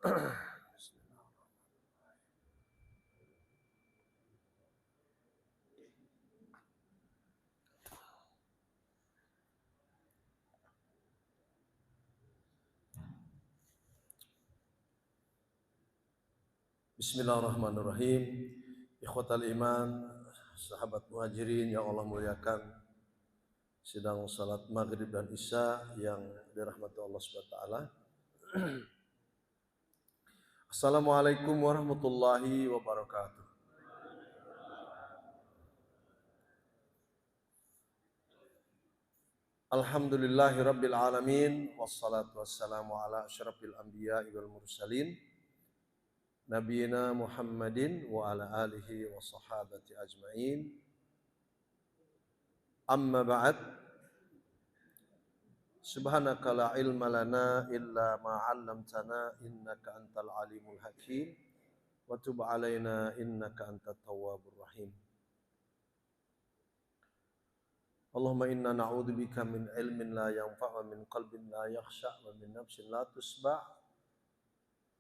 Bismillahirrahmanirrahim. Ikhwatal iman, sahabat muhajirin yang Allah muliakan, sedang salat maghrib dan isya yang dirahmati Allah SWT. Assalamualaikum warahmatullahi wabarakatuh. Alhamdulillahi rabbil alamin, wassalatu wassalamu ala asyrafil anbiya'i wal mursalin, Nabiyina Muhammadin wa ala alihi wa sahabati ajma'in. Amma ba'd. Subhanaka la ilma lana illa ma 'allamtana innaka antal alimul hakim wa tub 'alaina innaka antat tawwabur rahim. Allahumma inna na'udzubika min ilmin la yanfa' wa min qalbin la yakhsha' wa min nafsin la tusba'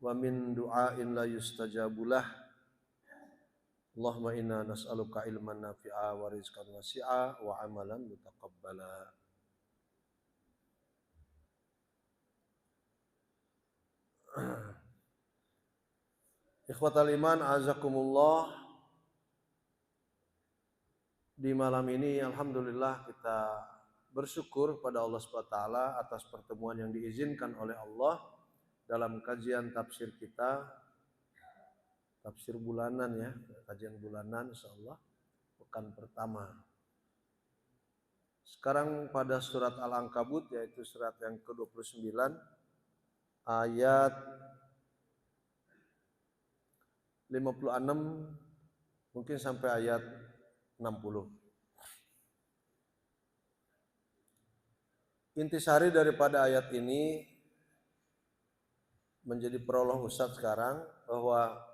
wa min du'ain la yustajabulah. Allahumma inna nas'aluka ilman nafi'a wa rizqan wasi'a wa amalan mutaqabbala. Ikhwatal iman, azakumullah. Di malam ini alhamdulillah kita bersyukur pada Allah SWT atas pertemuan yang diizinkan oleh Allah dalam kajian tafsir kita, tafsir bulanan ya, kajian bulanan insyaallah pekan pertama. Sekarang pada surat Al-Ankabut, yaitu surat yang ke-29 ayat 56 mungkin sampai ayat 60. Intisari daripada ayat ini menjadi prolog Ustadz sekarang, bahwa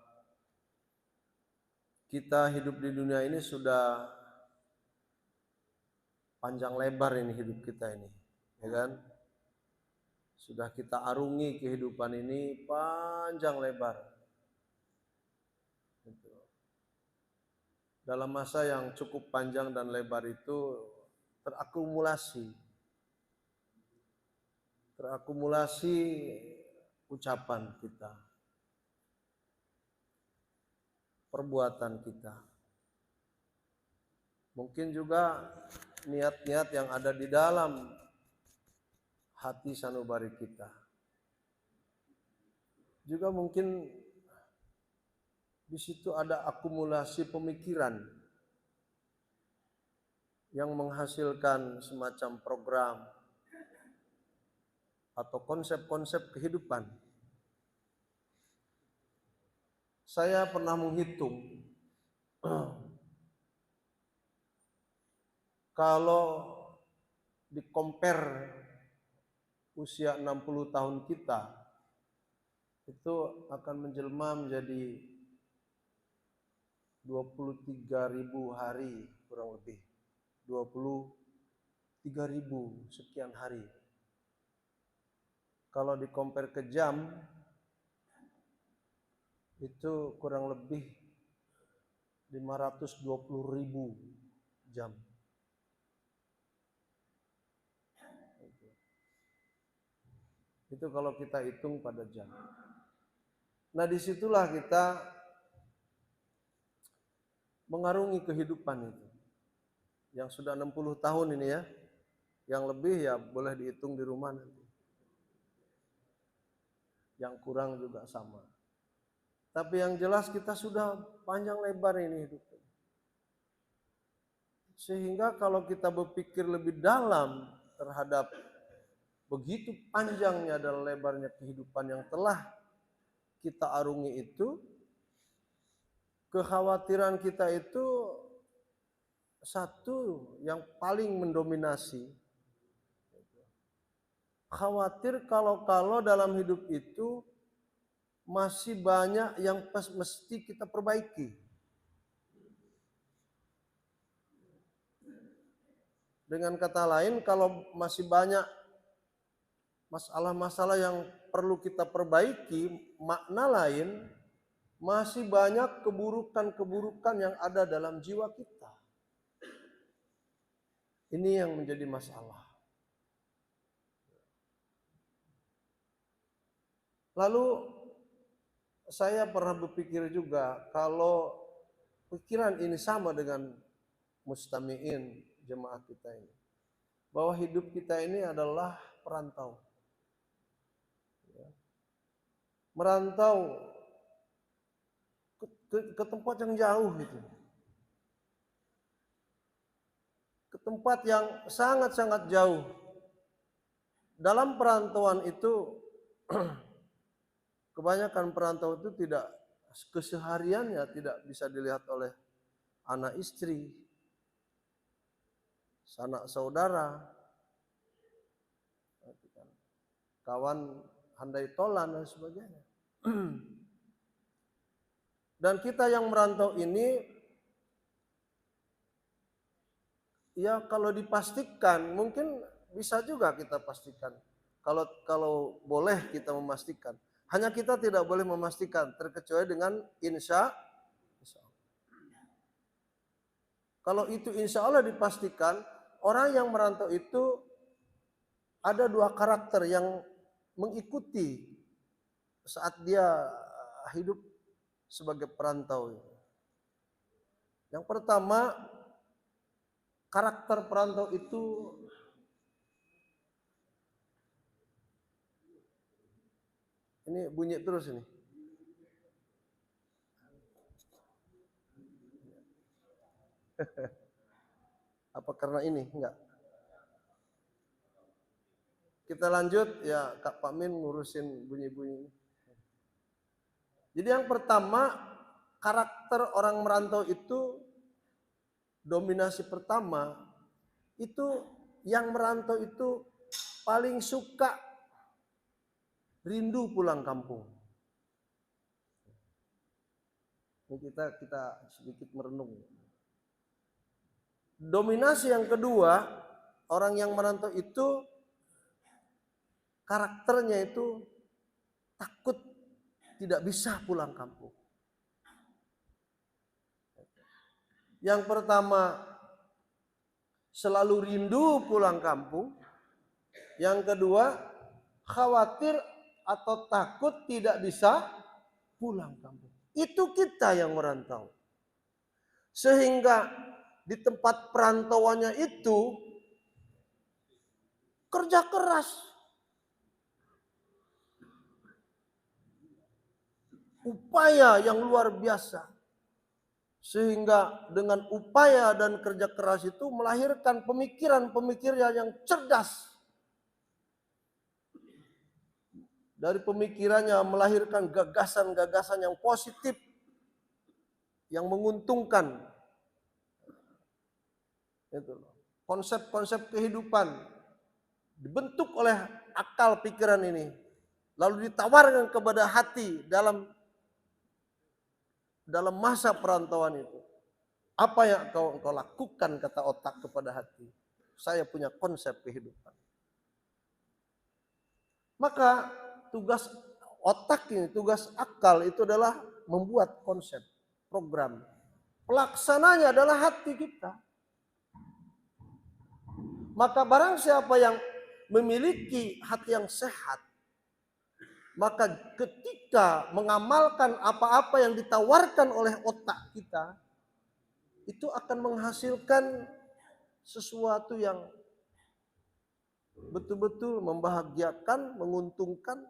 kita hidup di dunia ini sudah panjang lebar ini hidup kita ini, ya kan? Sudah kita arungi kehidupan ini panjang lebar. Dalam masa yang cukup panjang dan lebar itu terakumulasi ucapan kita, perbuatan kita, mungkin juga niat-niat yang ada di dalam hati sanubari kita, juga mungkin di situ ada akumulasi pemikiran yang menghasilkan semacam program atau konsep-konsep kehidupan. Saya pernah menghitung kalau di-compare usia 60 tahun kita itu akan menjelma menjadi 23.000 hari, kurang lebih 23.000 sekian hari. Kalau di-compare ke jam itu kurang lebih 520.000 jam. Itu kalau kita hitung pada jam. Nah, disitulah kita mengarungi kehidupan itu. Yang sudah 60 tahun ini ya. Yang lebih ya boleh dihitung di rumah nanti. Yang kurang juga sama. Tapi yang jelas kita sudah panjang lebar ini hidup. Sehingga kalau kita berpikir lebih dalam terhadap begitu panjangnya dan lebarnya kehidupan yang telah kita arungi itu, kekhawatiran kita itu satu yang paling mendominasi. Khawatir kalau dalam hidup itu masih banyak yang mesti kita perbaiki. Dengan kata lain, kalau masih banyak masalah-masalah yang perlu kita perbaiki, makna lain, masih banyak keburukan-keburukan yang ada dalam jiwa kita. Ini yang menjadi masalah. Lalu saya pernah berpikir juga, kalau pikiran ini sama dengan mustami'in jemaah kita ini, bahwa hidup kita ini adalah perantau. Merantau ke tempat yang jauh gitu. Ke tempat yang sangat-sangat jauh. Dalam perantauan itu kebanyakan perantau itu tidak, kesehariannya tidak bisa dilihat oleh anak istri, sanak saudara, kawan handai tolan dan sebagainya. Dan kita yang merantau ini, ya kalau dipastikan, mungkin bisa juga kita pastikan. Kalau boleh kita memastikan. Hanya kita tidak boleh memastikan, terkecuali dengan insya Allah. Kalau itu insya Allah dipastikan, orang yang merantau itu ada dua karakter yang mengikuti saat dia hidup sebagai perantau. Yang pertama, karakter perantau itu ini bunyi terus ini. Apa karena ini? Enggak. Kita lanjut ya, Kak Pamin ngurusin bunyi-bunyi. Jadi yang pertama, karakter orang merantau itu, dominasi pertama itu, yang merantau itu paling suka rindu pulang kampung. Ini kita sedikit merenung. Dominasi yang kedua, orang yang merantau itu karakternya itu takut tidak bisa pulang kampung. Yang pertama, selalu rindu pulang kampung. Yang kedua, khawatir atau takut tidak bisa pulang kampung. Itu kita yang merantau. Sehingga di tempat perantauannya itu kerja keras. Upaya yang luar biasa. Sehingga dengan upaya dan kerja keras itu melahirkan pemikiran-pemikiran yang cerdas. Dari pemikirannya melahirkan gagasan-gagasan yang positif, yang menguntungkan. Itu konsep-konsep kehidupan dibentuk oleh akal pikiran ini, lalu ditawarkan kepada hati dalam masa perantauan itu. Apa yang engkau lakukan, kata otak kepada hati. Saya punya konsep kehidupan. Maka tugas otak ini, tugas akal itu adalah membuat konsep, program. Pelaksananya adalah hati kita. Maka barang siapa yang memiliki hati yang sehat, maka ketika mengamalkan apa-apa yang ditawarkan oleh otak kita, itu akan menghasilkan sesuatu yang betul-betul membahagiakan, menguntungkan,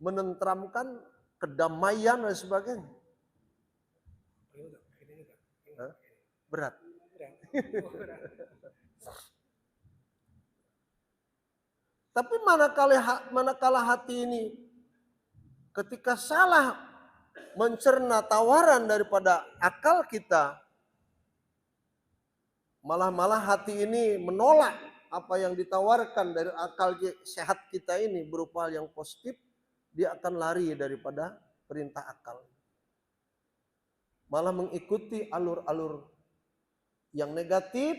menenteramkan, kedamaian dan sebagainya. Berat. Tapi manakala hati ini ketika salah mencerna tawaran daripada akal kita, malah hati ini menolak apa yang ditawarkan dari akal sehat kita ini berupa hal yang positif, dia akan lari daripada perintah akal. Malah mengikuti alur-alur yang negatif,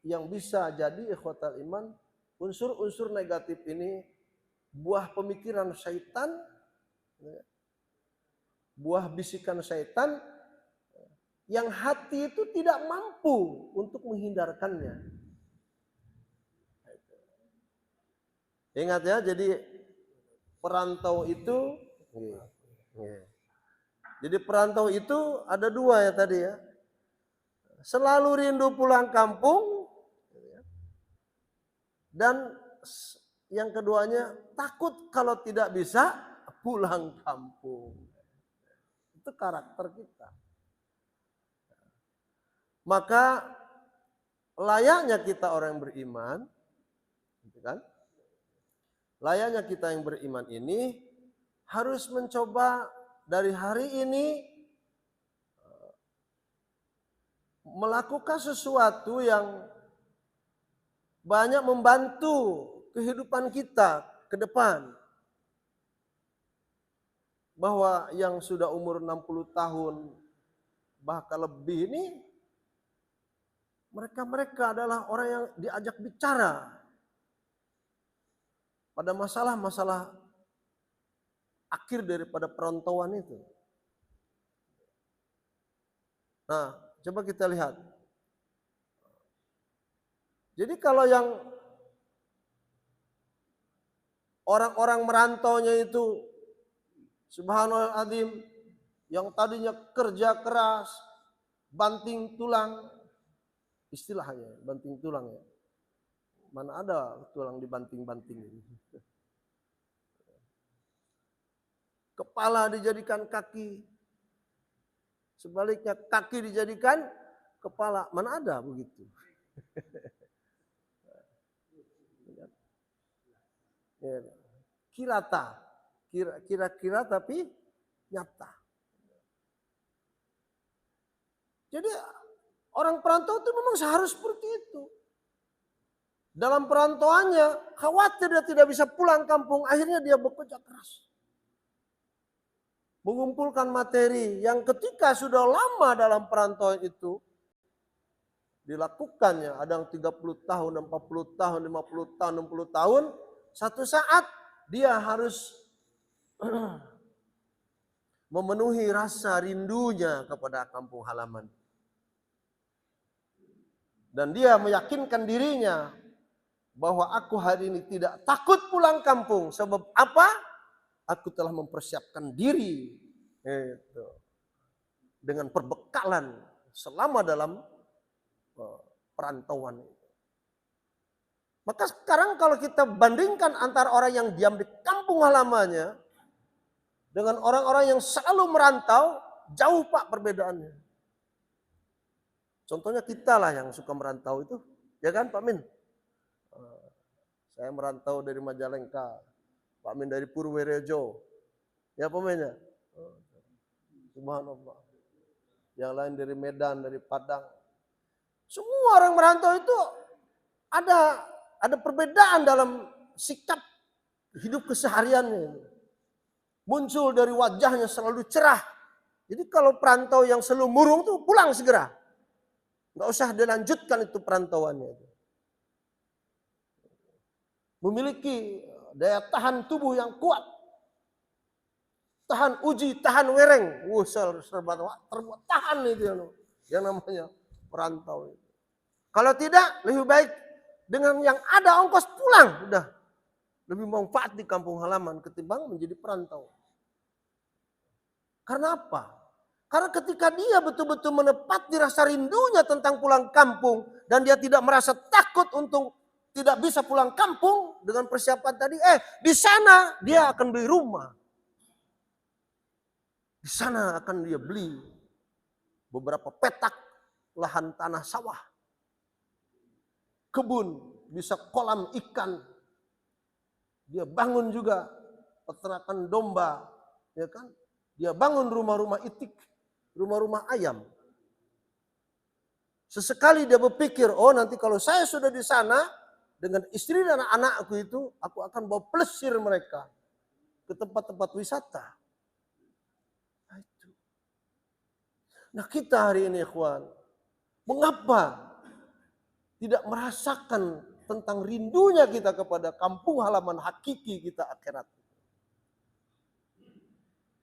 yang bisa jadi ikhwatal iman Unsur-unsur negatif ini buah pemikiran syaitan, buah bisikan syaitan yang hati itu tidak mampu untuk menghindarkannya. Ingat ya, jadi perantau itu, jadi perantau itu ada dua ya tadi ya. Selalu rindu pulang kampung, dan yang keduanya takut kalau tidak bisa pulang kampung. Itu karakter kita. Maka layaknya kita orang yang beriman, kan? Layaknya kita yang beriman ini harus mencoba dari hari ini melakukan sesuatu yang banyak membantu kehidupan kita ke depan. Bahwa yang sudah umur 60 tahun bahkan lebih ini, mereka adalah orang yang diajak bicara pada masalah-masalah akhir daripada perantauan itu. Nah, coba kita lihat. Jadi kalau yang orang-orang merantaunya itu, subhanallah azim, yang tadinya kerja keras, banting tulang, istilahnya banting tulang ya. Mana ada tulang dibanting-banting ini. Kepala dijadikan kaki, sebaliknya kaki dijadikan kepala, mana ada begitu. Kirata, kira-kira tapi nyata. Jadi orang perantau itu memang seharusnya seperti itu. Dalam perantauannya khawatir dia tidak bisa pulang kampung, akhirnya dia bekerja keras. Mengumpulkan materi yang ketika sudah lama dalam perantauan itu dilakukannya, ada yang 30 tahun, 40 tahun, 50 tahun, 60 tahun, satu saat dia harus memenuhi rasa rindunya kepada kampung halaman. Dan dia meyakinkan dirinya bahwa aku hari ini tidak takut pulang kampung. Sebab apa? Aku telah mempersiapkan diri dengan perbekalan selama dalam perantauan. Maka sekarang kalau kita bandingkan antara orang yang diam di kampung halamannya dengan orang-orang yang selalu merantau, jauh Pak perbedaannya. Contohnya kita lah yang suka merantau itu, ya kan Pak Min? Saya merantau dari Majalengka, Pak Min dari Purworejo, ya Pak Min ya? Subhanallah. Yang lain dari Medan, dari Padang. Semua orang merantau itu ada perbedaan dalam sikap hidup kesehariannya. Muncul dari wajahnya selalu cerah. Jadi kalau perantau yang selalu murung tuh pulang segera. Nggak usah dilanjutkan itu perantauannya. Memiliki daya tahan tubuh yang kuat. Tahan uji, tahan wereng. Serba tahan itu yang namanya perantau. Kalau tidak, lebih baik dengan yang ada ongkos pulang. Udah. Lebih manfaat di kampung halaman ketimbang menjadi perantau. Karena apa? Karena ketika dia betul-betul menepati rasa rindunya tentang pulang kampung. Dan dia tidak merasa takut untuk tidak bisa pulang kampung dengan persiapan tadi. Di sana dia akan beli rumah. Di sana akan dia beli beberapa petak lahan tanah sawah. Kebun, bisa kolam ikan. Dia bangun juga peternakan domba, ya kan? Dia bangun rumah-rumah itik, rumah-rumah ayam. Sesekali dia berpikir, oh nanti kalau saya sudah di sana dengan istri dan anak-anakku itu, aku akan bawa plesir mereka ke tempat-tempat wisata. Nah kita hari ini ikhwan, mengapa tidak merasakan tentang rindunya kita kepada kampung halaman hakiki kita akhirat.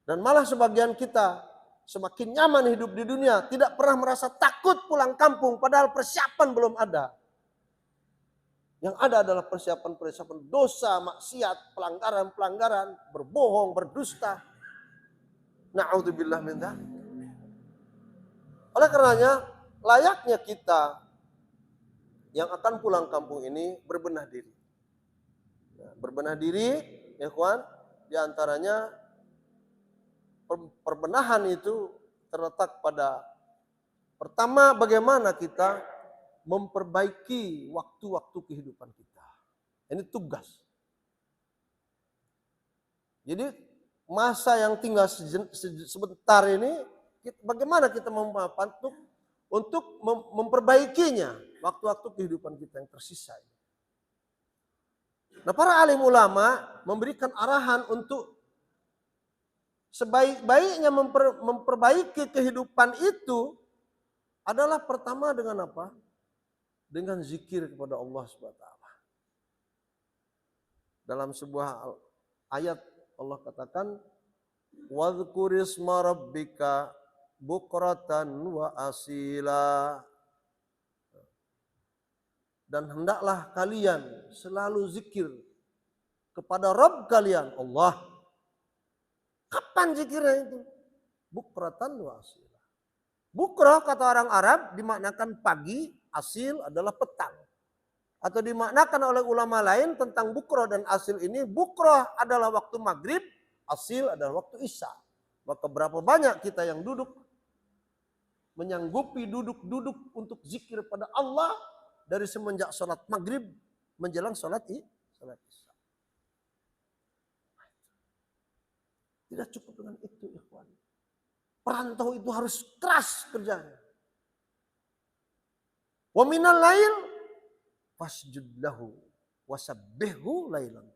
Dan malah sebagian kita semakin nyaman hidup di dunia, tidak pernah merasa takut pulang kampung, padahal persiapan belum ada. Yang ada adalah persiapan-persiapan dosa, maksiat, pelanggaran-pelanggaran, berbohong, berdusta. Na'udzubillah min dzalik. Oleh karenanya, layaknya kita yang akan pulang kampung ini berbenah diri. Berbenah diri, ya kawan, diantaranya perbenahan itu terletak pada pertama bagaimana kita memperbaiki waktu-waktu kehidupan kita. Ini tugas. Jadi masa yang tinggal sebentar ini, bagaimana kita memanfaatkan untuk memperbaikinya waktu-waktu kehidupan kita yang tersisa. Nah, para alim ulama memberikan arahan untuk sebaik-baiknya memperbaiki kehidupan itu adalah pertama dengan apa? Dengan zikir kepada Allah SWT. Dalam sebuah ayat Allah katakan, "Wadhkurisma rabbika bukratan wa asila." Dan hendaklah kalian selalu zikir kepada Rabb kalian, Allah. Kapan zikirnya itu? Bukratan wa asila. Bukroh kata orang Arab dimaknakan pagi, asil adalah petang. Atau dimaknakan oleh ulama lain tentang bukroh dan asil ini, bukroh adalah waktu maghrib, asil adalah waktu isya. Maka berapa banyak kita yang duduk, menyanggupi duduk-duduk untuk zikir pada Allah dari semenjak sholat maghrib menjelang sholat isya. Tidak cukup dengan itu, ikhwan. Perantau itu harus keras kerjanya. Wa minal lail fasjud lahu wasabbihhu lailan.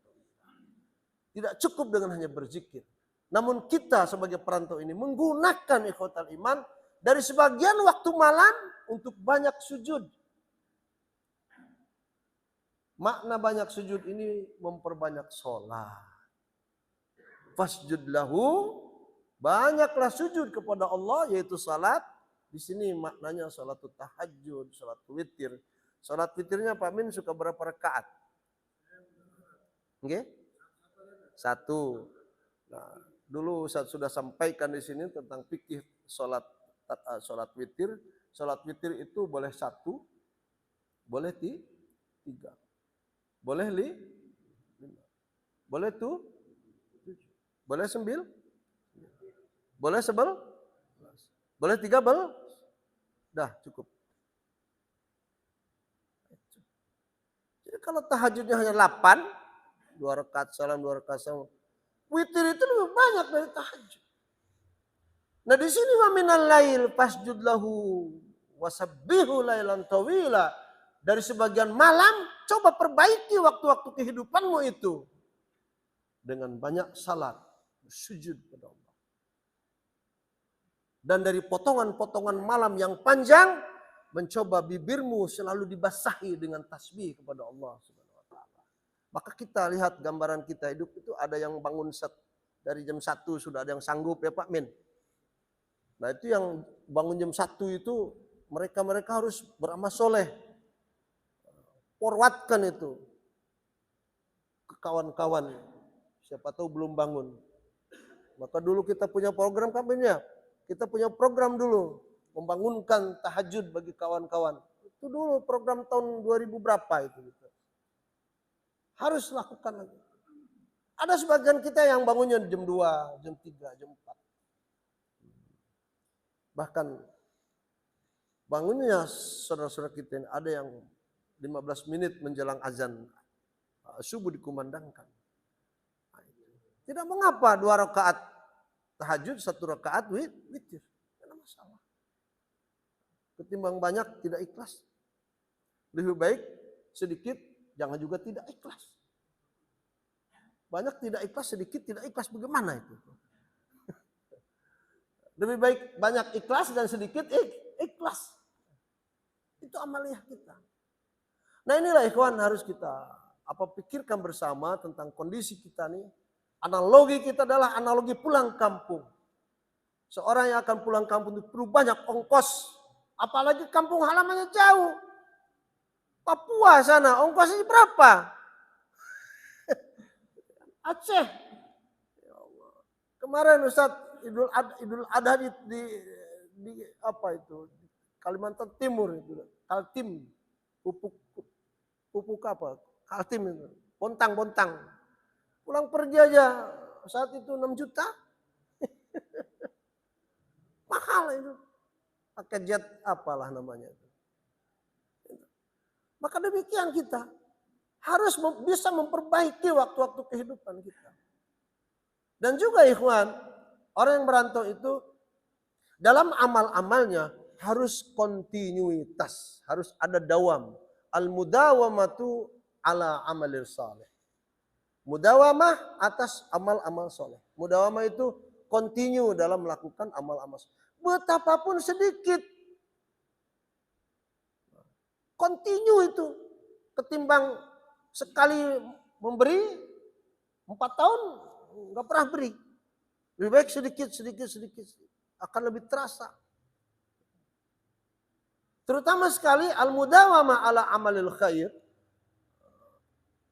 Tidak cukup dengan hanya berzikir. Namun kita sebagai perantau ini menggunakan ikhwatal iman dari sebagian waktu malam untuk banyak sujud. Makna banyak sujud ini memperbanyak sholat. Fasjud lahu, banyaklah sujud kepada Allah, yaitu salat. Di sini maknanya salat tahajud, salat witir. Salat witirnya Pak Min suka berapa rakaat? Oke? 1. Nah, dulu saya sudah sampaikan di sini tentang fikih salat witir. Salat witir itu boleh 1, boleh 3, boleh 5, boleh 7, boleh 9, boleh 11, boleh 13, dah cukup. Jadi kalau tahajudnya hanya 8, 2 rakaat salam, 2 rakaat salam, witir itu lebih banyak dari tahajud. Nah di sini wa minal lail fasjud lahu wasabbihu lailan tawila. Dari sebagian malam coba perbaiki waktu-waktu kehidupanmu itu dengan banyak salat, sujud kepada Allah. Dan dari potongan-potongan malam yang panjang, mencoba bibirmu selalu dibasahi dengan tasbih kepada Allah Subhanahu wa taala. Maka kita lihat gambaran kita hidup itu ada yang bangun dari jam 1 sudah ada yang sanggup ya Pak Min. Nah, itu yang bangun jam 1 itu mereka harus beramal soleh. Forwardkan itu ke kawan-kawan. Siapa tahu belum bangun. Maka dulu kita punya program kampanye. Kita punya program dulu membangunkan tahajud bagi kawan-kawan. Itu dulu program tahun 2000 berapa itu gitu. Harus lakukan lagi. Ada sebagian kita yang bangunnya jam 2, jam 3, jam 4. Bahkan bangunnya saudara-saudara kita ini ada yang 15 menit menjelang azan subuh dikumandangkan. Tidak mengapa 2 rakaat tahajud, 1 rakaat witir. Tidak ada masalah. Ketimbang banyak tidak ikhlas. Lebih baik sedikit, jangan juga tidak ikhlas. Banyak tidak ikhlas, sedikit tidak ikhlas. Bagaimana itu? Lebih baik banyak ikhlas dan sedikit ikhlas. Itu amaliah kita. Nah inilah ikhwan harus kita pikirkan bersama tentang kondisi kita nih. Analogi kita adalah analogi pulang kampung. Seorang yang akan pulang kampung itu perlu banyak ongkos. Apalagi kampung halamannya jauh. Papua sana ongkosnya berapa? Aceh. Ya Allah. Kemarin Ustaz Idul Adha di apa itu? Kalimantan Timur itu. Kaltim. Pupuk apa? Kaltim itu. Bontang. Pulang pergi aja saat itu 6 juta. Mahal itu. Pakai jet apalah namanya. Maka demikian kita harus bisa memperbaiki waktu-waktu kehidupan kita. Dan juga ikhwan, orang yang merantau itu dalam amal-amalnya harus kontinuitas, harus ada dawam. Al-mudawamatu ala amalir saleh. Mudawamah atas amal-amal soleh. Mudawamah itu continue dalam melakukan amal-amal soleh. Betapapun sedikit. Continue itu. Ketimbang sekali memberi 4 tahun nggak pernah beri. Lebih baik sedikit. Akan lebih terasa. Terutama sekali al-mudawamah ala amalil khair.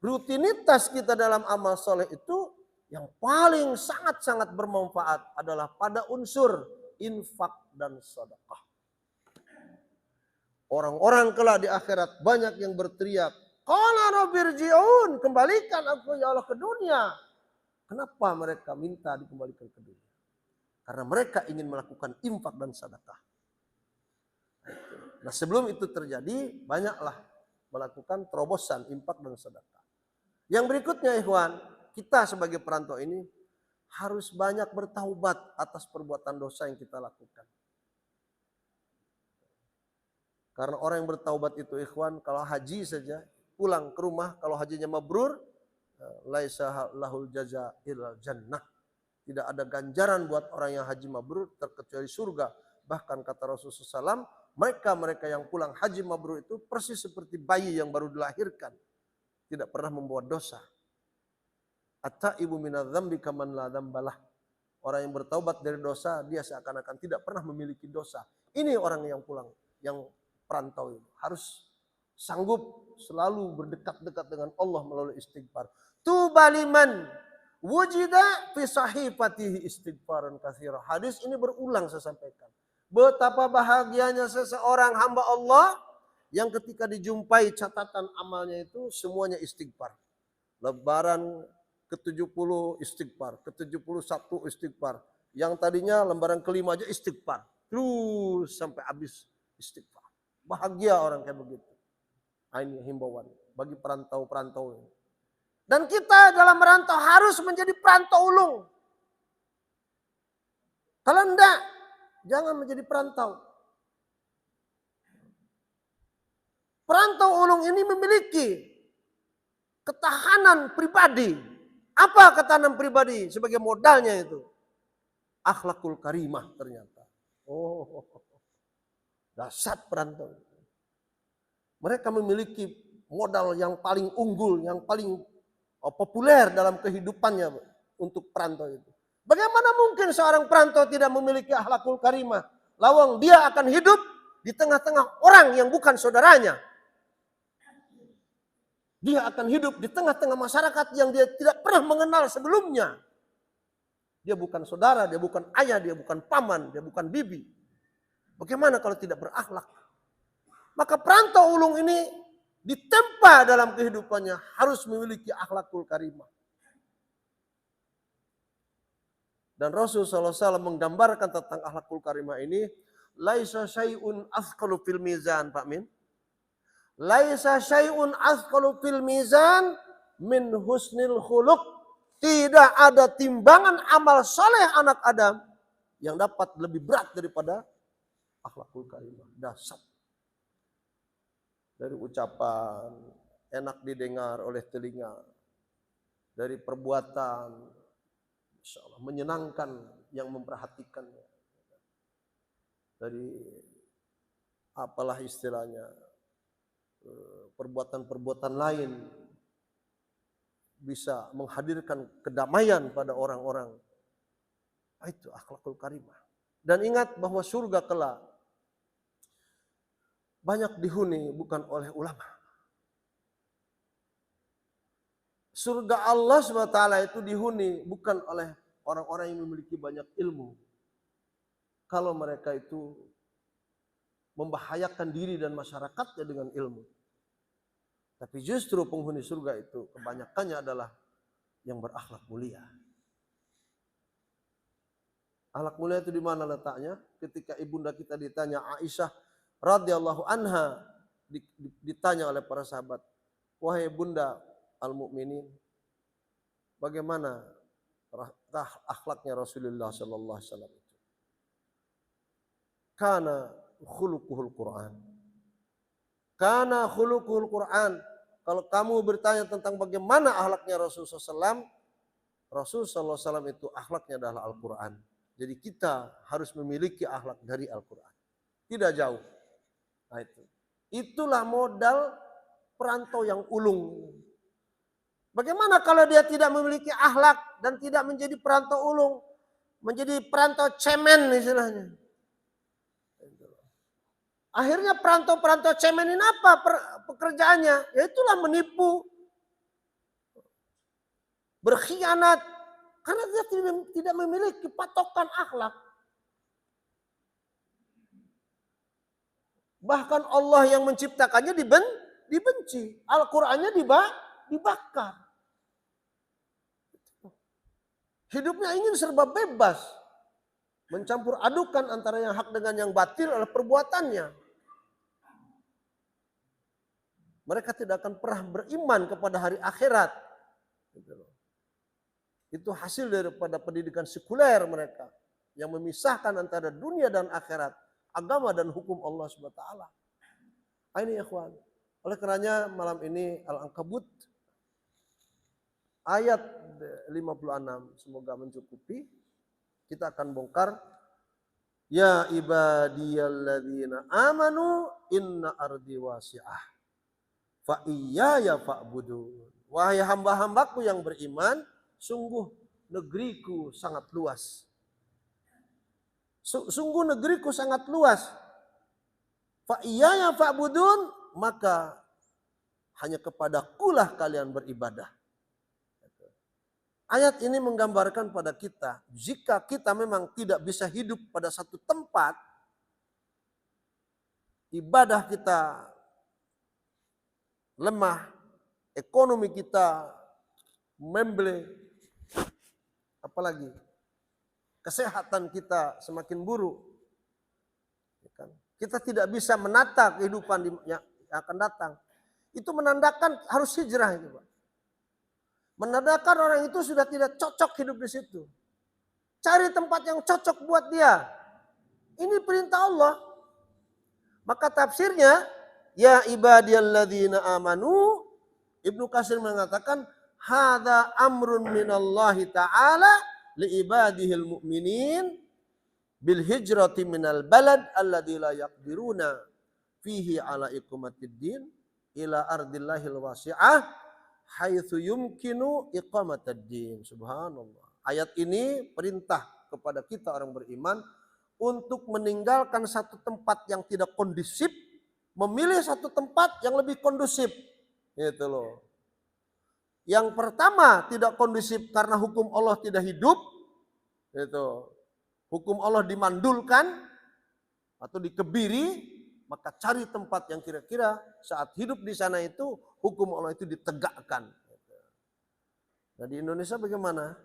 Rutinitas kita dalam amal soleh itu yang paling sangat-sangat bermanfaat adalah pada unsur infak dan sedekah. Orang-orang kelak di akhirat banyak yang berteriak, qala rabbirji'un, kembalikan aku ya Allah ke dunia. Kenapa mereka minta dikembalikan ke dunia? Karena mereka ingin melakukan infak dan sedekah. Nah sebelum itu terjadi, banyaklah melakukan terobosan infak dan sedekah. Yang berikutnya ikhwan, kita sebagai perantau ini harus banyak bertaubat atas perbuatan dosa yang kita lakukan. Karena orang yang bertaubat itu ikhwan, kalau haji saja, pulang ke rumah, kalau hajinya mabrur, laisa lahul jaza ilal jannah. Tidak ada ganjaran buat orang yang haji mabrur terkecuali surga. Bahkan kata Rasulullah SAW, mereka yang pulang haji mabrur itu persis seperti bayi yang baru dilahirkan. Tidak pernah membawa dosa. At-taibu minadz-dzambi kaman la dzambalah. Orang yang bertaubat dari dosa, dia seakan-akan tidak pernah memiliki dosa. Ini orang yang pulang, yang perantau itu harus sanggup selalu berdekat-dekat dengan Allah melalui istighfar. Tubaliman wujida fi sahifatihi istighfaran katsira. Hadis ini berulang saya sampaikan. Betapa bahagianya seseorang hamba Allah yang ketika dijumpai catatan amalnya itu semuanya istighfar. Lembaran ke-70 istighfar, ke-71 istighfar. Yang tadinya lembaran kelima aja istighfar. Terus sampai habis istighfar. Bahagia orang kayak begitu. Nah, ini himbauan bagi perantau-perantau ini. Dan kita dalam merantau harus menjadi perantau ulung. Kalau enggak, jangan menjadi perantau. Perantau ulung ini memiliki ketahanan pribadi. Apa ketahanan pribadi sebagai modalnya itu? Akhlakul karimah ternyata. Oh, dasar perantau. Mereka memiliki modal yang paling unggul, yang paling populer dalam kehidupannya untuk perantau itu. Bagaimana mungkin seorang perantau tidak memiliki akhlakul karimah? Lawang dia akan hidup di tengah-tengah orang yang bukan saudaranya. Dia akan hidup di tengah-tengah masyarakat yang dia tidak pernah mengenal sebelumnya. Dia bukan saudara, dia bukan ayah, dia bukan paman, dia bukan bibi. Bagaimana kalau tidak berakhlak? Maka perantau ulung ini ditempa dalam kehidupannya harus memiliki akhlakul karimah. Dan Rasulullah SAW menggambarkan tentang akhlakul karimah ini, laisa syai'un athqalu fil mizan, Pak Min. Laisa syai'un athqalu fil mizan min husnil khuluq. Tidak ada timbangan amal soleh anak Adam yang dapat lebih berat daripada akhlakul karimah. Dasar. Dari ucapan, enak didengar oleh telinga. Dari perbuatan, insya Allah, menyenangkan yang memperhatikannya. Dari, apalah istilahnya, perbuatan-perbuatan lain bisa menghadirkan kedamaian pada orang-orang. Itu akhlakul karimah. Dan ingat bahwa surga kelak banyak dihuni bukan oleh ulama. Surga Allah SWT itu dihuni bukan oleh orang-orang yang memiliki banyak ilmu. Kalau mereka itu membahayakan diri dan masyarakatnya dengan ilmu. Tapi justru penghuni surga itu kebanyakannya adalah yang berakhlak mulia. Akhlak mulia itu di mana letaknya? Ketika ibunda kita ditanya, Aisyah radhiyallahu anha ditanya oleh para sahabat, wahai bunda al-mukminin, bagaimana akhlaknya Rasulullah sallallahu alaihi wasallam itu? Kana khuluquhul Quran. Kana khuluquhul Quran. Kalau kamu bertanya tentang bagaimana akhlaknya Rasulullah SAW, Rasulullah SAW itu akhlaknya adalah Al-Quran. Jadi kita harus memiliki akhlak dari Al-Quran. Tidak jauh. Nah itu. Itulah modal perantau yang ulung. Bagaimana kalau dia tidak memiliki akhlak dan tidak menjadi perantau ulung, menjadi perantau cemen istilahnya. Akhirnya perantau-perantau cemen ini apa pekerjaannya? Ya itulah menipu, berkhianat, karena dia tidak memiliki patokan akhlak. Bahkan Allah yang menciptakannya dibenci. Al-Qur'annya dibakar. Hidupnya ingin serba bebas. Mencampur adukan antara yang hak dengan yang batil adalah perbuatannya. Mereka tidak akan pernah beriman kepada hari akhirat. Itu hasil daripada pendidikan sekuler mereka. Yang memisahkan antara dunia dan akhirat. Agama dan hukum Allah SWT. Ini ya ikhwan. Oleh karenanya malam ini Al-Ankabut ayat 56 semoga mencukupi. Kita akan bongkar. Ya ibadiyalladzina amanu inna ardi wasi'ah. Fa iyaya fa'budun. Wahai hamba-hambaku yang beriman, sungguh negeriku sangat luas. Sungguh negeriku sangat luas. Fa iyaya fa'budun, maka hanya kepadakulah kalian beribadah. Ayat ini menggambarkan pada kita, jika kita memang tidak bisa hidup pada satu tempat, ibadah kita lemah, ekonomi kita memble, apalagi kesehatan kita semakin buruk. Kita tidak bisa menata kehidupan yang akan datang. Itu menandakan harus hijrah itu, Pak. Menandakan orang itu sudah tidak cocok hidup di situ. Cari tempat yang cocok buat dia. Ini perintah Allah. Maka tafsirnya, ya ibadiyalladzina amanu, Ibnu Katsir mengatakan, hadza amrun minallahi ta'ala li ibadihil mu'minin bil hijrati minal balad alladzi la yaqdiruna fihi ala iqamatid din ila ardillahil wasi'ah haitsu yumkinu iqamatad din. Subhanallah. Ayat ini perintah kepada kita orang beriman untuk meninggalkan satu tempat yang tidak kondusif, memilih satu tempat yang lebih kondusif. Gitu loh. Yang pertama tidak kondusif karena hukum Allah tidak hidup. Gitu. Hukum Allah dimandulkan atau dikebiri, maka cari tempat yang kira-kira saat hidup di sana itu hukum Allah itu ditegakkan. Nah di Indonesia bagaimana?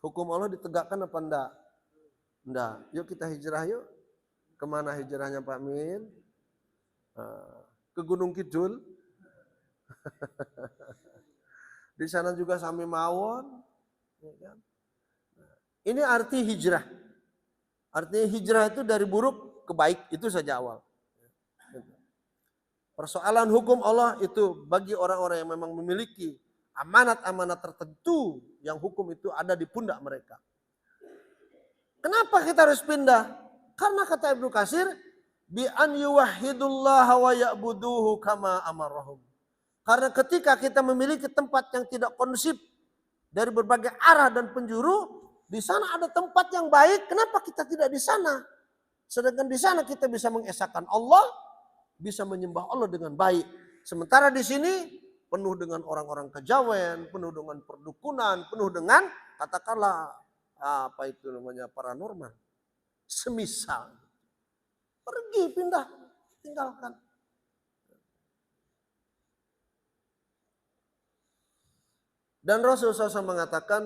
Hukum Allah ditegakkan apa enggak? Enggak. Yuk kita hijrah yuk. Kemana hijrahnya Pak Min? Ke Gunung Kidul. Di sana juga Sami Mawon. Ini arti hijrah. Artinya hijrah itu dari buruk ke baik, itu saja awal. Persoalan hukum Allah itu bagi orang-orang yang memang memiliki amanat-amanat tertentu yang hukum itu ada di pundak mereka. Kenapa kita harus pindah? Karena kata Ibnu Katsir, bi an yuwahhidullaha wa ya'buduhu kama amarahum. Karena ketika kita memiliki tempat yang tidak kondusif dari berbagai arah dan penjuru, di sana ada tempat yang baik, kenapa kita tidak di sana? Sedangkan di sana kita bisa mengesahkan Allah, bisa menyembah Allah dengan baik. Sementara di sini penuh dengan orang-orang kejawen, penuh dengan perdukunan, penuh dengan katakanlah apa itu namanya paranormal. Semisal pergi, pindah, tinggalkan. Dan Rasulullah SAW mengatakan,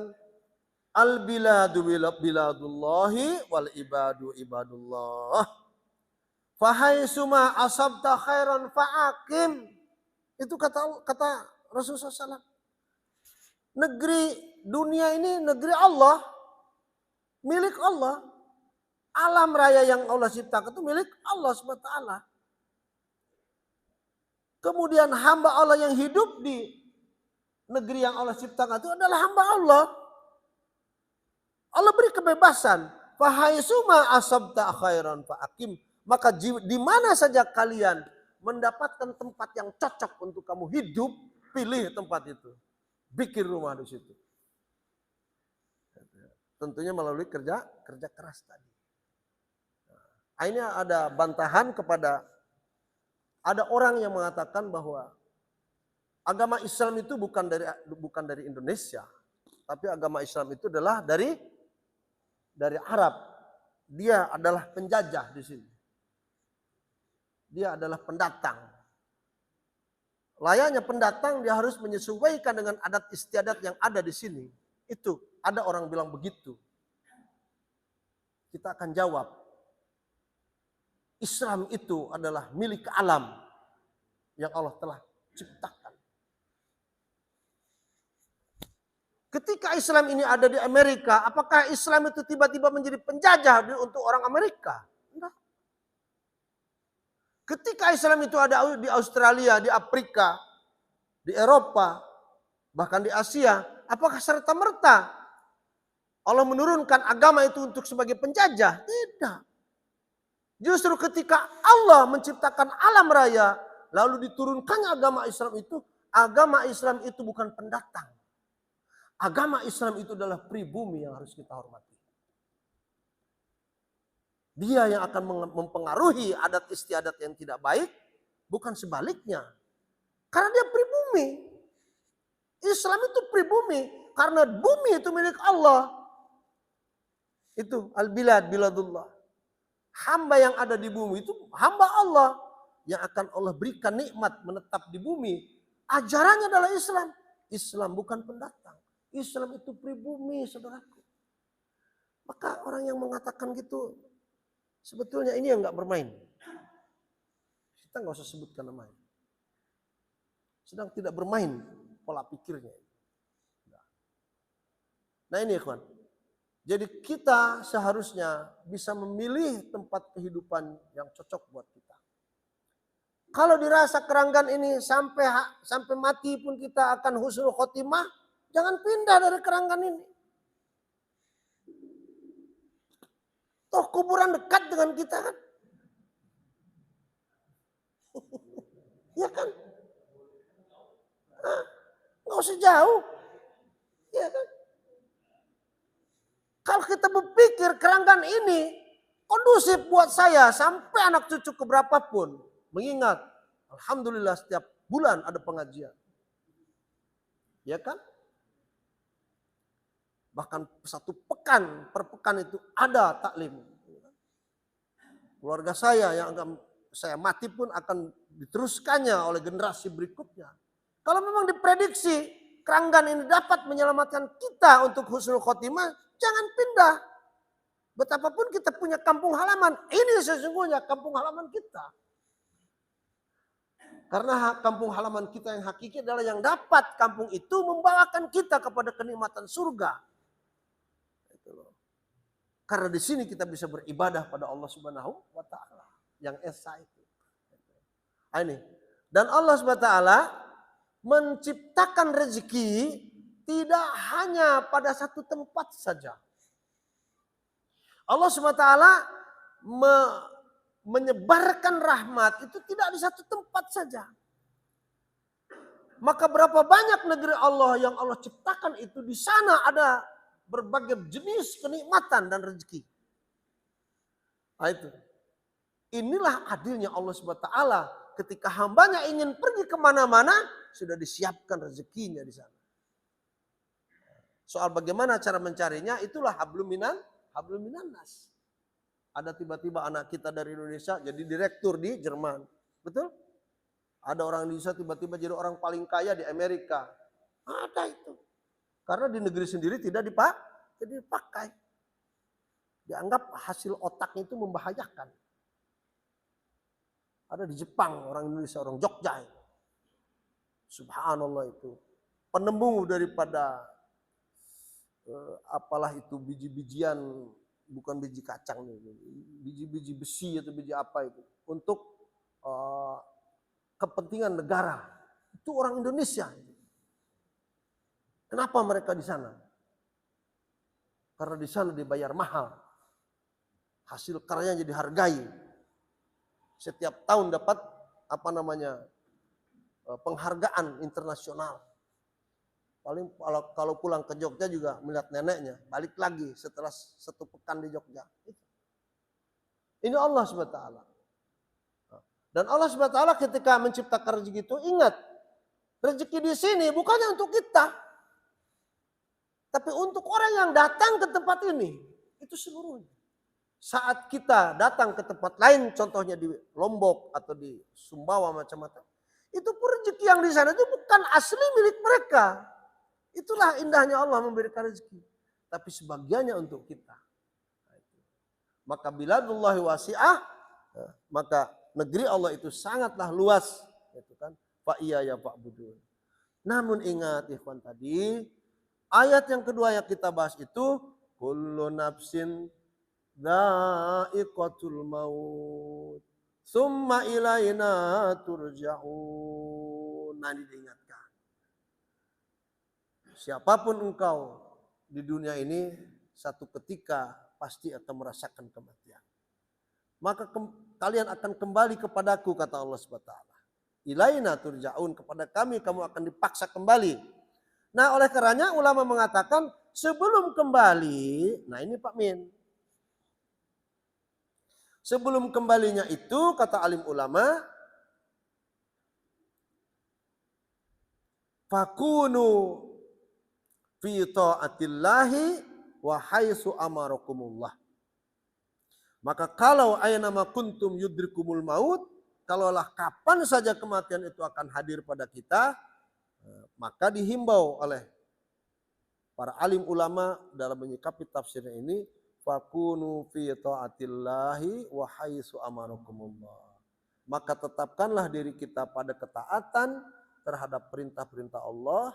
al-biladu biladullahi wal ibadu ibadullah. Fahaisuma asabta khairan fa'akim. Itu kata Rasulullah SAW. Negeri dunia ini negeri Allah, milik Allah. Alam raya yang Allah ciptakan itu milik Allah SWT. Kemudian hamba Allah yang hidup di negeri yang Allah ciptakan itu adalah hamba Allah. Allah beri kebebasan. Fahaisuma asabta khairan fa'akim. Maka di mana saja kalian mendapatkan tempat yang cocok untuk kamu hidup, pilih tempat itu. Bikin rumah di situ. Tentunya melalui kerja keras tadi. Ini ada bantahan kepada ada orang yang mengatakan bahwa agama Islam itu bukan dari Indonesia, tapi agama Islam itu adalah dari Arab. Dia adalah penjajah di sini. Dia adalah pendatang. Layaknya pendatang dia harus menyesuaikan dengan adat istiadat yang ada di sini. Itu ada orang bilang begitu. Kita akan jawab. Islam itu adalah milik alam yang Allah telah ciptakan. Ketika Islam ini ada di Amerika, apakah Islam itu tiba-tiba menjadi penjajah untuk orang Amerika? Enggak. Ketika Islam itu ada di Australia, di Afrika, di Eropa, bahkan di Asia, apakah serta-merta Allah menurunkan agama itu untuk sebagai penjajah? Tidak. Justru ketika Allah menciptakan alam raya, lalu diturunkannya agama Islam itu bukan pendatang. Agama Islam itu adalah pribumi yang harus kita hormati. Dia yang akan mempengaruhi adat istiadat yang tidak baik, bukan sebaliknya. Karena dia pribumi. Islam itu pribumi, karena bumi itu milik Allah. Itu al-bilad biladullah. Hamba yang ada di bumi itu hamba Allah yang akan Allah berikan nikmat menetap di bumi. Ajarannya adalah Islam. Islam bukan pendatang. Islam itu pribumi, saudaraku. Maka orang yang mengatakan gitu, sebetulnya ini yang nggak bermain. Kita nggak usah sebutkan namanya. Sedang tidak bermain pola pikirnya. Nah ini ikhwan. Jadi kita seharusnya bisa memilih tempat kehidupan yang cocok buat kita. Kalau dirasa keranggan ini sampai mati pun kita akan husnul khotimah, jangan pindah dari keranggan ini. Toh kuburan dekat dengan kita kan? Ya kan? Nggak usah jauh. Ya kan? Kalau kita berpikir keranggan ini kondusif buat saya sampai anak cucu keberapapun. Mengingat, alhamdulillah setiap bulan ada pengajian. Ya kan? Bahkan per pekan itu ada taklim. Keluarga saya yang akan saya mati pun akan diteruskannya oleh generasi berikutnya. Kalau memang diprediksi keranggan ini dapat menyelamatkan kita untuk husnul khotimah, jangan pindah. Betapapun kita punya kampung halaman, ini sesungguhnya kampung halaman kita. Karena kampung halaman kita yang hakiki adalah yang dapat kampung itu membawakan kita kepada kenikmatan surga. Karena di sini kita bisa beribadah pada Allah Subhanahu wa taala yang esa itu. Ini. Dan Allah Subhanahu wa taala menciptakan rezeki tidak hanya pada satu tempat saja. Allah Subhanahu wa taala menyebarkan rahmat itu tidak di satu tempat saja. Maka berapa banyak negeri Allah yang Allah ciptakan itu, di sana ada berbagai jenis kenikmatan dan rezeki. Nah, itu. Inilah adilnya Allah SWT. Ketika hambanya ingin pergi kemana-mana, sudah disiapkan rezekinya di sana. Soal bagaimana cara mencarinya, itulah hablum minan nas. Ada tiba-tiba anak kita dari Indonesia jadi direktur di Jerman. Betul? Ada orang Indonesia tiba-tiba jadi orang paling kaya di Amerika. Ada itu. Karena di negeri sendiri tidak dipakai. Dianggap hasil otaknya itu membahayakan. Ada di Jepang orang Indonesia, orang Jogja. Subhanallah itu. Penemu daripada apalah itu biji-bijian, bukan biji kacang, biji-biji besi atau biji apa itu, untuk kepentingan negara. Itu orang Indonesia. Kenapa mereka di sana? Karena di sana dibayar mahal. Hasil karyanya dihargai. Setiap tahun dapat penghargaan internasional. Paling kalau pulang ke Jogja juga melihat neneknya, balik lagi setelah 1 pekan di Jogja. Ini Allah SWT. Dan Allah SWT ketika menciptakan rezeki itu, ingat, rezeki di sini bukannya untuk kita, tapi untuk orang yang datang ke tempat ini. Itu seluruhnya. Saat kita datang ke tempat lain, contohnya di Lombok atau di Sumbawa macam-macam, itu pun rezeki yang di sana itu bukan asli milik mereka. Itulah indahnya Allah memberikan rezeki. Tapi sebagiannya untuk kita. Maka biladullahi wasi'ah, maka negeri Allah itu sangatlah luas. Fa iya ya fa'budun. Namun ingat ikhwan tadi, ayat yang kedua yang kita bahas itu, kullu nafsin dha'iqatul maut, summa ilaina turja'un. Nah, diingatkan. Siapapun engkau di dunia ini, satu ketika pasti akan merasakan kematian. Maka kalian akan kembali kepadaku, kata Allah SWT. Ilaina turja'un, kepada kami kamu akan dipaksa kembali. Nah, oleh karenanya ulama mengatakan sebelum kembali, nah ini Pak Min. Sebelum kembalinya itu, kata alim ulama, fakunu fi ta'atillahi wa haitsu amarakumullah. Maka kalau aynama kuntum yudrikumul maut, kalaulah kapan saja kematian itu akan hadir pada kita, maka dihimbau oleh para alim ulama dalam menyikapi tafsirnya ini, fakunu fi ta'atillahi wa haitsu amarakumullah. Maka tetapkanlah diri kita pada ketaatan terhadap perintah-perintah Allah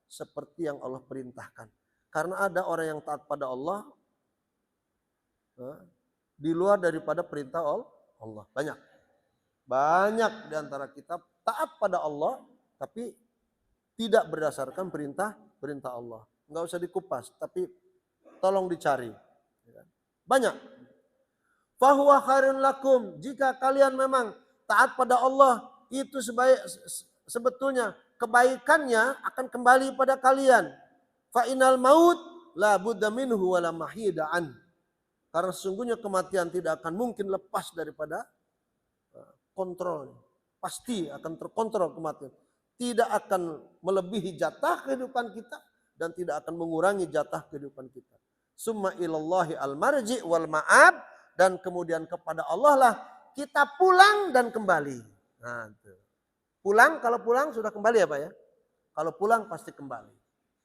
seperti yang Allah perintahkan. Karena ada orang yang taat pada Allah di luar daripada perintah Allah. Banyak di antara kita taat pada Allah tapi tidak berdasarkan perintah Allah. Enggak usah dikupas, tapi tolong dicari. Banyak. Fahuwa khairun lakum, jika kalian memang taat pada Allah, itu sebetulnya kebaikannya akan kembali pada kalian. Fa inal maut la budda minhu wa la mahida an. Karena sesungguhnya kematian tidak akan mungkin lepas daripada kontrol. Pasti akan terkontrol kematian. Tidak akan melebihi jatah kehidupan kita dan tidak akan mengurangi jatah kehidupan kita. Summa ilallahi al-marji wal ma'ab, dan kemudian kepada Allah lah kita pulang dan kembali. Nah, itu. Pulang, kalau pulang sudah kembali ya Pak ya? Kalau pulang pasti kembali.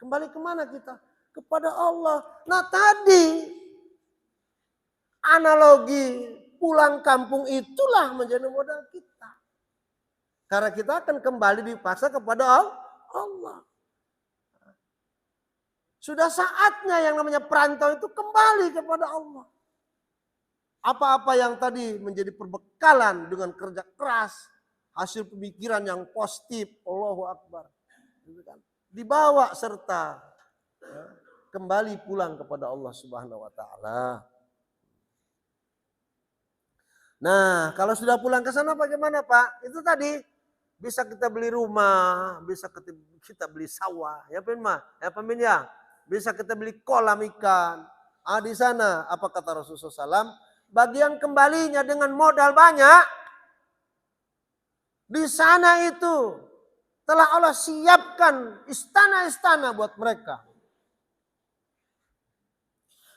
Kembali kemana kita? Kepada Allah. Nah tadi analogi pulang kampung itulah menjadi modal kita. Karena kita akan kembali dipaksa kepada Allah. Sudah saatnya yang namanya perantau itu kembali kepada Allah. Apa-apa yang tadi menjadi perbekalan dengan kerja keras, hasil pemikiran yang positif, Allahu Akbar, dibawa serta kembali pulang kepada Allah Subhanahu wa taala. Nah, kalau sudah pulang ke sana bagaimana Pak? Itu tadi bisa kita beli rumah, bisa kita beli sawah, ya Pak Min ya. Bisa kita beli kolam ikan. Di sana apa kata Rasulullah SAW? Bagian kembalinya dengan modal banyak. Di sana itu telah Allah siapkan istana-istana buat mereka.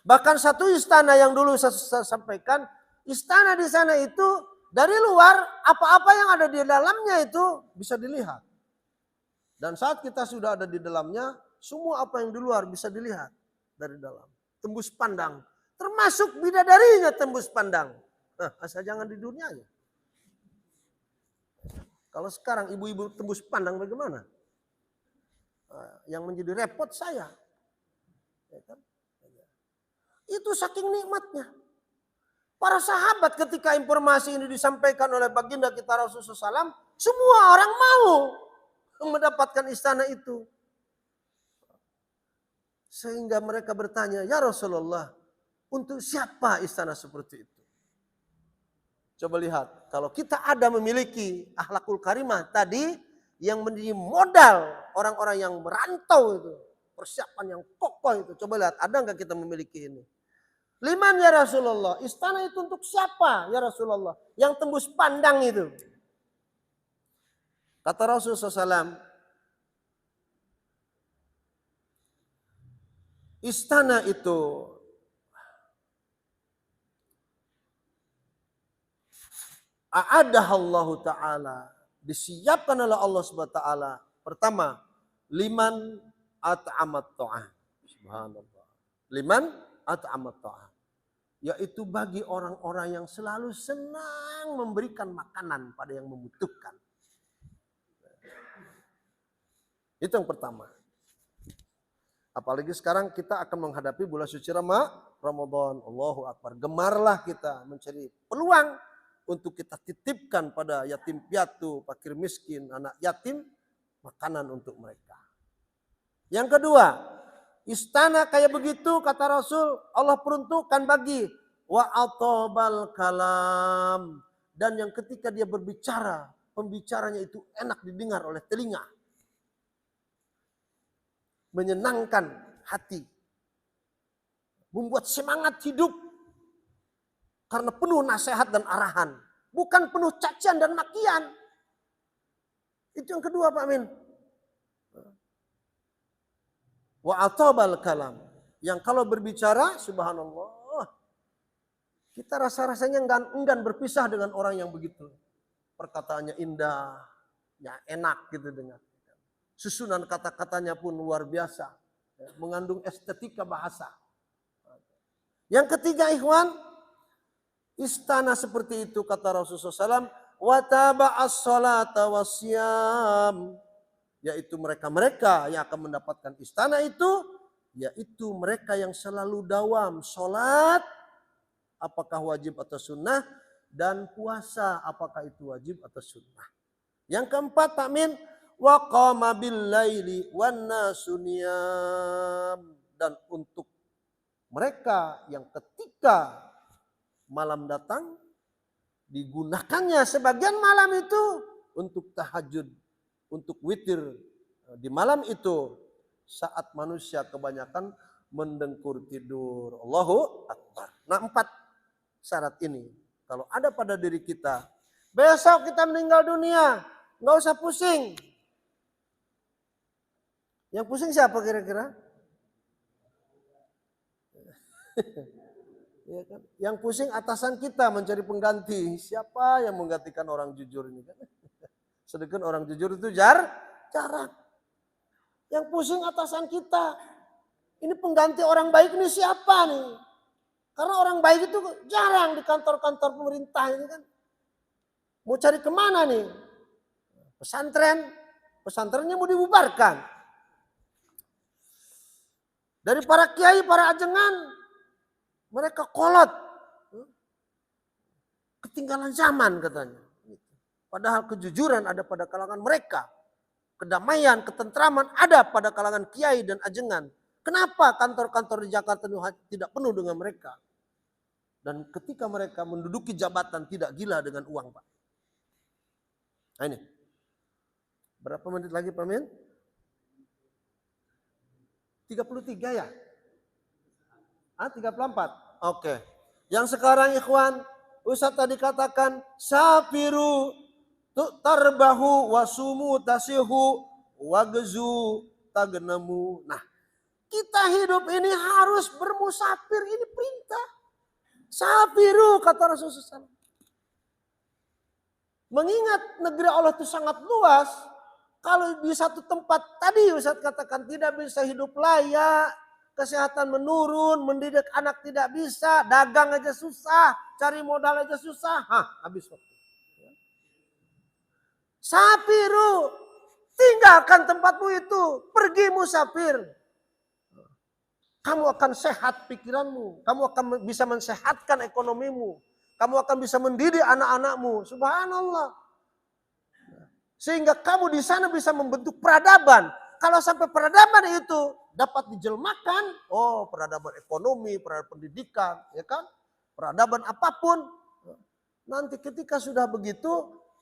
Bahkan satu istana yang dulu saya sampaikan, istana di sana itu dari luar apa-apa yang ada di dalamnya itu bisa dilihat. Dan saat kita sudah ada di dalamnya, semua apa yang di luar bisa dilihat dari dalam. Tembus pandang, termasuk bidadarinya tembus pandang. Nah, asal jangan di dunianya. Kalau sekarang ibu-ibu tembus pandang bagaimana? Yang menjadi repot saya. Ya kan? Itu saking nikmatnya. Para sahabat ketika informasi ini disampaikan oleh baginda kita Rasulullah SAW, semua orang mau mendapatkan istana itu. Sehingga mereka bertanya, ya Rasulullah, untuk siapa istana seperti itu? Coba lihat, kalau kita ada memiliki akhlakul karimah tadi, yang menjadi modal orang-orang yang merantau itu, persiapan yang kokoh itu. Coba lihat, ada nggak kita memiliki ini? Liman ya Rasulullah, istana itu untuk siapa ya Rasulullah? Yang tembus pandang itu. Kata Rasulullah SAW, istana itu a'adahallahu ta'ala, disiapkan oleh Allah SWT. Pertama, liman at'amat ta'am. Subhanallah. Liman at'amat ta'am. Yaitu bagi orang-orang yang selalu senang memberikan makanan pada yang membutuhkan. Itu yang pertama. Apalagi sekarang kita akan menghadapi bulan suci Ramadan. Allahu Akbar. Gemarlah kita mencari peluang untuk kita titipkan pada yatim piatu, fakir miskin, anak yatim, makanan untuk mereka. Yang kedua, istana kayak begitu kata Rasul, Allah peruntukkan bagi wa atobal kalam, dan yang ketika dia berbicara, pembicaranya itu enak didengar oleh telinga. Menyenangkan hati. Membuat semangat hidup. Karena penuh nasihat dan arahan. Bukan penuh cacian dan makian. Itu yang kedua Pak Min. Wa atobal kalam. Yang kalau berbicara, subhanallah. Kita rasa-rasanya enggan berpisah dengan orang yang begitu. Perkataannya indah. Ya enak gitu dengar. Susunan kata-katanya pun luar biasa. Mengandung estetika bahasa. Yang ketiga ikhwan. Istana seperti itu kata Rasulullah SAW. Wataba'as salata wasyam. Yaitu mereka-mereka yang akan mendapatkan istana itu. Yaitu mereka yang selalu dawam. Sholat. Apakah wajib atau sunnah. Dan puasa. Apakah itu wajib atau sunnah. Yang keempat Pak Min. Wa qama bil laili wan nasu niyam, dan untuk mereka yang ketika malam datang digunakannya sebagian malam itu untuk tahajud, untuk witir di malam itu saat manusia kebanyakan mendengkur tidur. Allahu Akbar. Nah 4 syarat ini kalau ada pada diri kita, besok kita meninggal dunia, nggak usah pusing. Yang pusing siapa kira-kira? Ya kan? Yang pusing atasan kita mencari pengganti. Siapa yang menggantikan orang jujur ini kan? Sedangkan orang jujur itu jarang. Yang pusing atasan kita. Ini pengganti orang baik ini siapa nih? Karena orang baik itu jarang di kantor-kantor pemerintah ini kan. Mau cari kemana nih? Pesantrennya mau dibubarkan. Dari para kiai, para ajengan, mereka kolot. Ketinggalan zaman katanya. Padahal kejujuran ada pada kalangan mereka. Kedamaian, ketentraman ada pada kalangan kiai dan ajengan. Kenapa kantor-kantor di Jakarta tidak penuh dengan mereka? Dan ketika mereka menduduki jabatan tidak gila dengan uang, Pak. Nah ini. Berapa menit lagi, Pak Min? 33 ya? 34? Oke. Yang sekarang ikhwan, Ustaz tadi katakan, safiru tarbahu wasumu tasihu wagzu tagnamu. Nah, kita hidup ini harus bermusafir, ini perintah. Safiru kata Rasulullah SAW. Mengingat negeri Allah itu sangat luas, kalau di satu tempat tadi Ustaz katakan tidak bisa hidup layak, kesehatan menurun, mendidik anak tidak bisa, dagang aja susah, cari modal aja susah, habis waktu. Safiru, tinggalkan tempatmu itu, pergi musafir. Kamu akan sehat pikiranmu, kamu akan bisa mensehatkan ekonomimu, kamu akan bisa mendidik anak-anakmu. Subhanallah. Sehingga kamu di sana bisa membentuk peradaban. Kalau sampai peradaban itu dapat dijelmakan, peradaban ekonomi, peradaban pendidikan, ya kan? Peradaban apapun. Nanti ketika sudah begitu,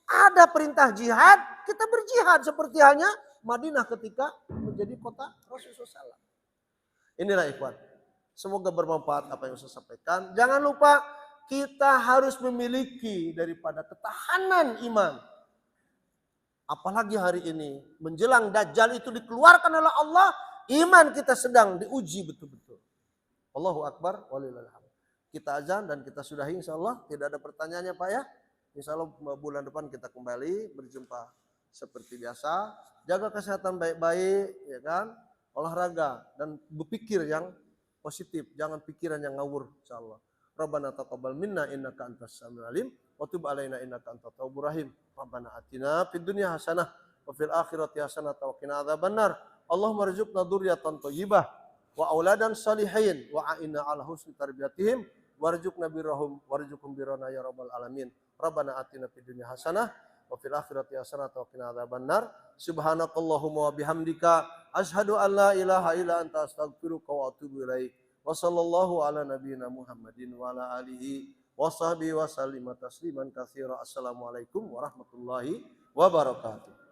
ada perintah jihad, kita berjihad seperti halnya Madinah ketika menjadi kota Rasulullah SAW. Inilah ikhwan. Semoga bermanfaat apa yang saya sampaikan. Jangan lupa kita harus memiliki daripada ketahanan iman. Apalagi hari ini menjelang Dajjal itu dikeluarkan oleh Allah, iman kita sedang diuji betul-betul. Allahu Akbar walillahil hamd. Kita azan dan kita sudahi insyaallah. Tidak ada pertanyaannya Pak ya. Insyaallah bulan depan kita kembali berjumpa seperti biasa. Jaga kesehatan baik-baik, ya kan? Olahraga dan berpikir yang positif, jangan pikiran yang ngawur insyaallah. Rabbana taqabbal minna innaka antas samiul alim wa tub alaina innaka antat tawwabur rahim. Rabbana atina fid dunya hasanah wa fil akhirati hasanah wa qina adzabannar. Allahumma rzuqna dzurriatan thayyibah wa auladan salihin wa a'inna ala husni tarbiyatihim warzuqna birrahum warzuqhum birrana ya rabbal alamin. Rabbana atina fid dunya hasanah wa fil akhirati hasanah wa qina adzabannar. Subhanakallahumma wa bihamdika asyhadu an la ilaha illa anta astaghfiruka wa atubu ilaik. Wa sallallahu ala nabiyyina Muhammadin wa ala alihi wa sahbihi wa sallima tasliman katsira. Assalamualaikum warahmatullahi wabarakatuh.